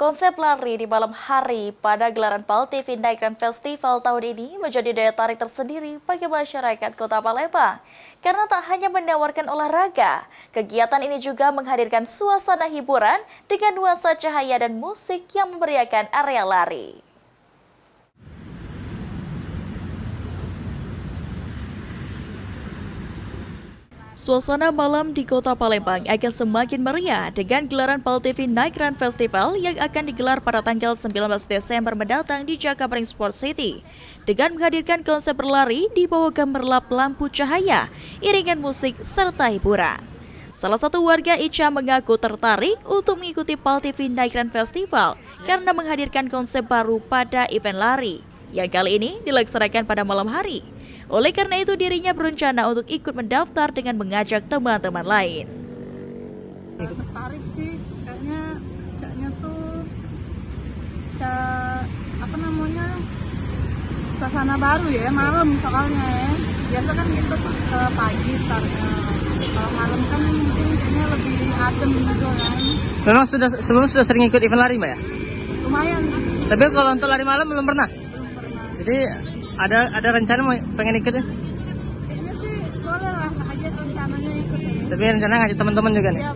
Konsep lari di malam hari pada gelaran PAL TV Night Grand Festival tahun ini menjadi daya tarik tersendiri bagi masyarakat Kota Palembang. Karena tak hanya menawarkan olahraga, kegiatan ini juga menghadirkan suasana hiburan dengan nuansa cahaya dan musik yang memeriahkan area lari. Suasana malam di Kota Palembang akan semakin meriah dengan gelaran PAL TV Night Grand Festival yang akan digelar pada tanggal 19 Desember mendatang di Jakabaring Sport City. Dengan menghadirkan konsep berlari di bawah gemerlap lampu cahaya, iringan musik, serta hiburan. Salah satu warga Ica mengaku tertarik untuk mengikuti PAL TV Night Grand Festival karena menghadirkan konsep baru pada event lari, yang kali ini dilaksanakan pada malam hari. Oleh karena itu dirinya berencana untuk ikut mendaftar dengan mengajak teman-teman lain. Tertarik sih, kayaknya tuh suasana baru ya, malam soalnya ya. Biasa kan kita tuh pagi startnya, kalau malam kan mungkin kayaknya lebih adem gitu kan. Memang sebelum sudah sering ikut event lari, Mbak ya? Lumayan. Tapi kalau untuk lari malam belum pernah? Jadi ada rencana mau pengen ikut ya? Kayaknya sih boleh lah aja rencananya ikut ya. Tapi rencana ngajak teman-teman juga nih? Iya,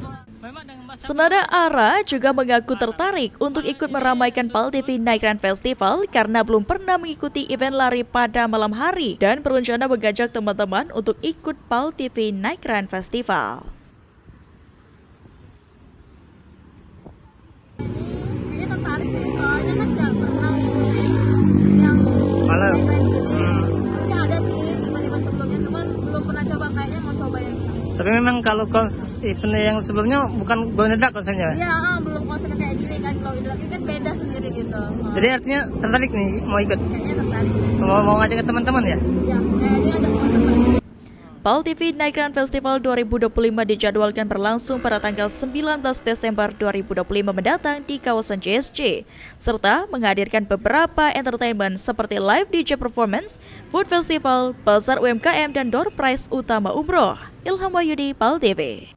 Senada Ara juga mengaku tertarik untuk ikut meramaikan PAL TV Night Grand Festival karena belum pernah mengikuti event lari pada malam hari dan berencana mengajak teman-teman untuk ikut PAL TV Night Grand Festival. kayaknya tertarik deh, soalnya kan nggak pernah yang Malam. sebenarnya ada sih event-event sebelumnya, cuman belum pernah coba, kayaknya mau coba yang ini. Tapi memang kalau event yang sebelumnya bukan Bonedak konsepnya, Mbak? Iya, belum konsepnya kayak gini kan, kalau Idul Adha kan beda sendiri gitu. Jadi artinya tertarik nih mau ikut? Kayaknya tertarik. Mau ngajak ke teman-teman ya? Ya, kayaknya ada teman-teman. PAL TV Night Grand Festival 2025 dijadwalkan berlangsung pada tanggal 19 Desember 2025 mendatang di kawasan JSC, serta menghadirkan beberapa entertainment seperti live DJ performance, food festival, pasar UMKM, dan door prize utama umroh. Ilham Wahyudi, PAL TV.